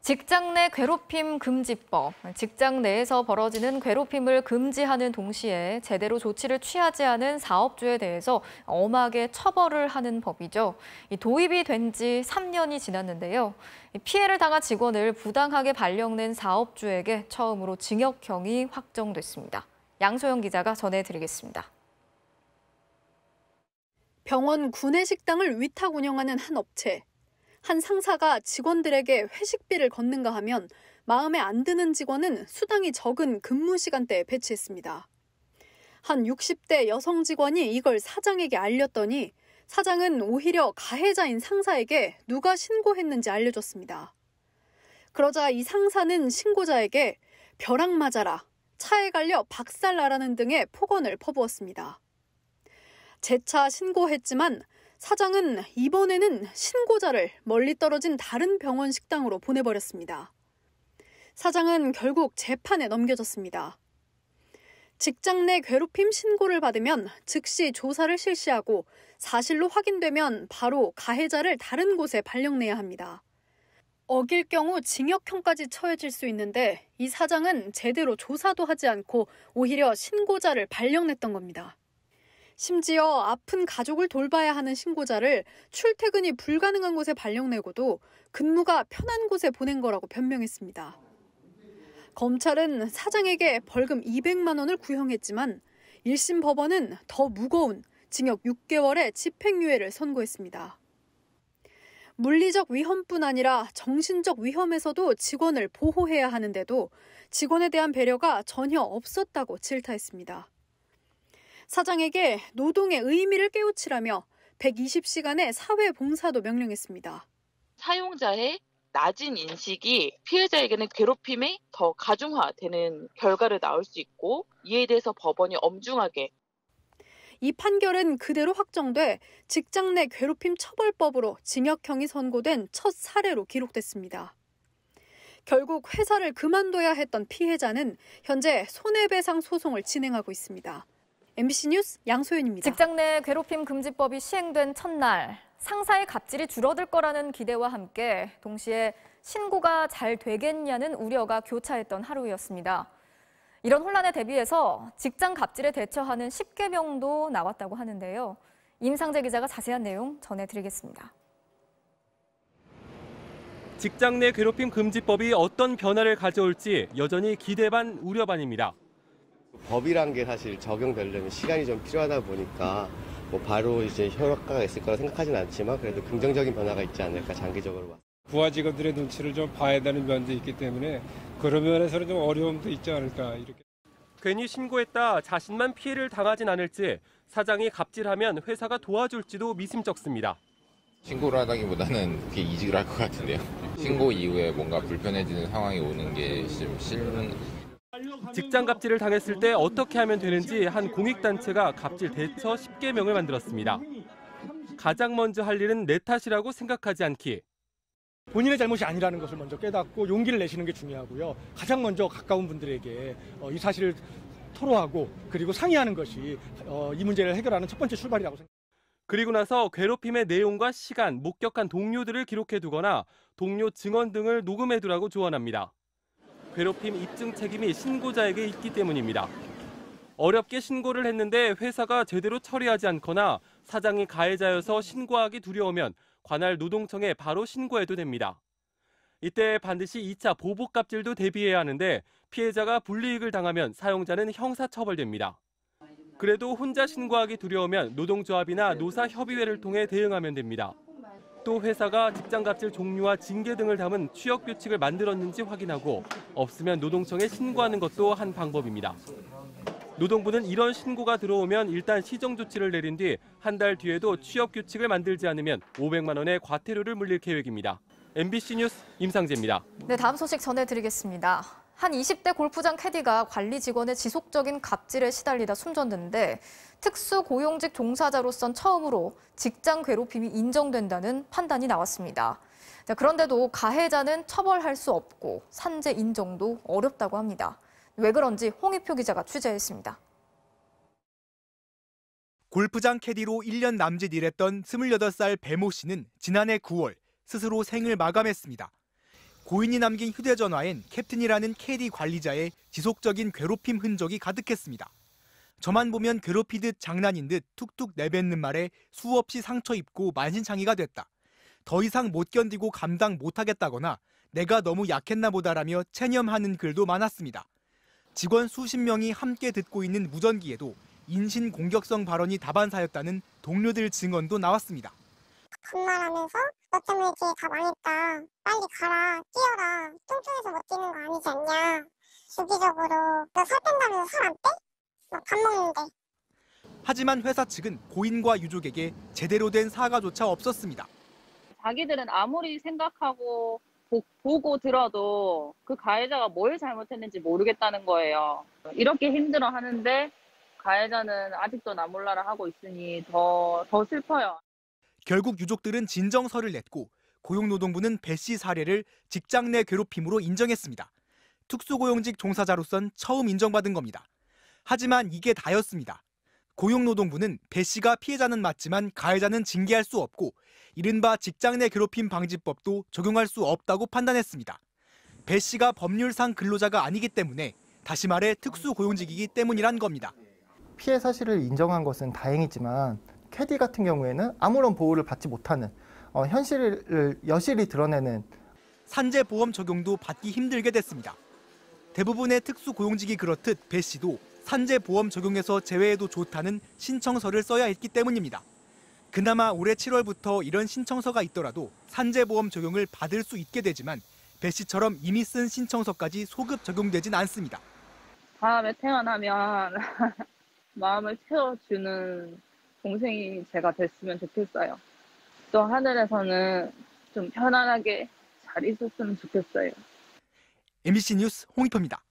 직장 내 괴롭힘 금지법. 직장 내에서 벌어지는 괴롭힘을 금지하는 동시에 제대로 조치를 취하지 않은 사업주에 대해서 엄하게 처벌을 하는 법이죠. 도입이 된 지 3년이 지났는데요. 피해를 당한 직원을 부당하게 발령낸 사업주에게 처음으로 징역형이 확정됐습니다. 양소영 기자가 전해드리겠습니다. 병원 구내식당을 위탁 운영하는 한 업체. 한 상사가 직원들에게 회식비를 걷는가 하면 마음에 안 드는 직원은 수당이 적은 근무 시간대에 배치했습니다. 한 60대 여성 직원이 이걸 사장에게 알렸더니 사장은 오히려 가해자인 상사에게 누가 신고했는지 알려줬습니다. 그러자 이 상사는 신고자에게 벼락 맞아라, 차에 갈려 박살나라는 등의 폭언을 퍼부었습니다. 재차 신고했지만 사장은 이번에는 신고자를 멀리 떨어진 다른 병원 식당으로 보내버렸습니다. 사장은 결국 재판에 넘겨졌습니다. 직장 내 괴롭힘 신고를 받으면 즉시 조사를 실시하고 사실로 확인되면 바로 가해자를 다른 곳에 발령내야 합니다. 어길 경우 징역형까지 처해질 수 있는데 이 사장은 제대로 조사도 하지 않고 오히려 신고자를 발령냈던 겁니다. 심지어 아픈 가족을 돌봐야 하는 신고자를 출퇴근이 불가능한 곳에 발령내고도 근무가 편한 곳에 보낸 거라고 변명했습니다. 검찰은 사장에게 벌금 200만 원을 구형했지만 1심 법원은 더 무거운 징역 6개월의 집행유예를 선고했습니다. 물리적 위험뿐 아니라 정신적 위험에서도 직원을 보호해야 하는데도 직원에 대한 배려가 전혀 없었다고 질타했습니다. 사장에게 노동의 의미를 깨우치라며 120시간의 사회봉사도 명령했습니다. 사용자의 낮은 인식이 피해자에게는 괴롭힘이 더 가중화되는 결과를 낳을 수 있고 이에 대해서 법원이 엄중하게. 이 판결은 그대로 확정돼 직장 내 괴롭힘 처벌법으로 징역형이 선고된 첫 사례로 기록됐습니다. 결국 회사를 그만둬야 했던 피해자는 현재 손해배상 소송을 진행하고 있습니다. MBC 뉴스 양소연입니다. 직장 내 괴롭힘 금지법이 시행된 첫날, 상사의 갑질이 줄어들 거라는 기대와 함께 동시에 신고가 잘 되겠냐는 우려가 교차했던 하루였습니다. 이런 혼란에 대비해서 직장 갑질에 대처하는 10계명도 나왔다고 하는데요. 임상재 기자가 자세한 내용 전해드리겠습니다. 직장 내 괴롭힘 금지법이 어떤 변화를 가져올지 여전히 기대 반 우려 반입니다. 법이란 게 사실 적용되려면 시간이 좀 필요하다 보니까 바로 이제 효과가 있을 거라 생각하진 않지만 그래도 긍정적인 변화가 있지 않을까 장기적으로. 부하 직원들의 눈치를 좀 봐야 되는 면도 있기 때문에 그런 면에서는 좀 어려움도 있지 않을까 이렇게. 괜히 신고했다 자신만 피해를 당하진 않을지 사장이 갑질하면 회사가 도와줄지도 미심쩍습니다. 신고를 하다기보다는 그게 이직을 할 것 같은데요. 신고 이후에 뭔가 불편해지는 상황이 오는 게 좀 싫은. 직장 갑질을 당했을 때 어떻게 하면 되는지 한 공익단체가 갑질 대처 10계명을 만들었습니다. 가장 먼저 할 일은 내 탓이라고 생각하지 않기. 본인의 잘못이 아니라는 것을 먼저 깨닫고 용기를 내시는 게 중요하고요. 가장 먼저 가까운 분들에게 이 사실을 토로하고 그리고 상의하는 것이 이 문제를 해결하는 첫 번째 출발이라고 생각합니다. 그리고 나서 괴롭힘의 내용과 시간, 목격한 동료들을 기록해두거나 동료 증언 등을 녹음해두라고 조언합니다. 괴롭힘 입증 책임이 신고자에게 있기 때문입니다. 어렵게 신고를 했는데 회사가 제대로 처리하지 않거나 사장이 가해자여서 신고하기 두려우면 관할 노동청에 바로 신고해도 됩니다. 이때 반드시 2차 보복 갑질도 대비해야 하는데 피해자가 불이익을 당하면 사용자는 형사처벌됩니다. 그래도 혼자 신고하기 두려우면 노동조합이나 노사협의회를 통해 대응하면 됩니다. 또 회사가 직장 갑질 종류와 징계 등을 담은 취업 규칙을 만들었는지 확인하고 없으면 노동청에 신고하는 것도 한 방법입니다. 노동부는 이런 신고가 들어오면 일단 시정 조치를 내린 뒤 한 달 뒤에도 취업 규칙을 만들지 않으면 500만 원의 과태료를 물릴 계획입니다. MBC 뉴스 임상재입니다. 네, 다음 소식 전해드리겠습니다. 한 20대 골프장 캐디가 관리 직원의 지속적인 갑질에 시달리다 숨졌는데 특수고용직 종사자로선 처음으로 직장 괴롭힘이 인정된다는 판단이 나왔습니다. 그런데도 가해자는 처벌할 수 없고 산재 인정도 어렵다고 합니다. 왜 그런지 홍익표 기자가 취재했습니다. 골프장 캐디로 1년 남짓 일했던 28살 배모 씨는 지난해 9월 스스로 생을 마감했습니다. 고인이 남긴 휴대전화엔 캡틴이라는 캐디 관리자의 지속적인 괴롭힘 흔적이 가득했습니다. 저만 보면 괴롭히듯 장난인 듯 툭툭 내뱉는 말에 수없이 상처 입고 만신창이가 됐다. 더 이상 못 견디고 감당 못하겠다거나 내가 너무 약했나 보다라며 체념하는 글도 많았습니다. 직원 수십 명이 함께 듣고 있는 무전기에도 인신공격성 발언이 다반사였다는 동료들 증언도 나왔습니다. 분말하면서 너 때문에 이렇게 다 망했다. 빨리 가라. 뛰어라. 뚱뚱해서 못 뛰는 거 아니지 않냐. 주기적으로 너 살 뺀다면서 살 안 빼? 막 밥 먹는데. 하지만 회사 측은 고인과 유족에게 제대로 된 사과조차 없었습니다. 자기들은 아무리 생각하고 보고 들어도 그 가해자가 뭘 잘못했는지 모르겠다는 거예요. 이렇게 힘들어 하는데 가해자는 아직도 나 몰라라 하고 있으니 더 슬퍼요. 결국 유족들은 진정서를 냈고 고용노동부는 배 씨 사례를 직장 내 괴롭힘으로 인정했습니다. 특수고용직 종사자로선 처음 인정받은 겁니다. 하지만 이게 다였습니다. 고용노동부는 배 씨가 피해자는 맞지만 가해자는 징계할 수 없고 이른바 직장 내 괴롭힘 방지법도 적용할 수 없다고 판단했습니다. 배 씨가 법률상 근로자가 아니기 때문에 다시 말해 특수고용직이기 때문이란 겁니다. 피해 사실을 인정한 것은 다행이지만 캐디 같은 경우에는 아무런 보호를 받지 못하는 현실을 여실히 드러내는 산재보험 적용도 받기 힘들게 됐습니다. 대부분의 특수고용직이 그렇듯 배 씨도 산재보험 적용에서 제외해도 좋다는 신청서를 써야 했기 때문입니다. 그나마 올해 7월부터 이런 신청서가 있더라도 산재보험 적용을 받을 수 있게 되지만 배 씨처럼 이미 쓴 신청서까지 소급 적용되진 않습니다. 다음에 태어나면 마음을 채워주는 동생이 제가 됐으면 좋겠어요. 또 하늘에서는 좀 편안하게 잘 있었으면 좋겠어요. MBC 뉴스 홍익표입니다.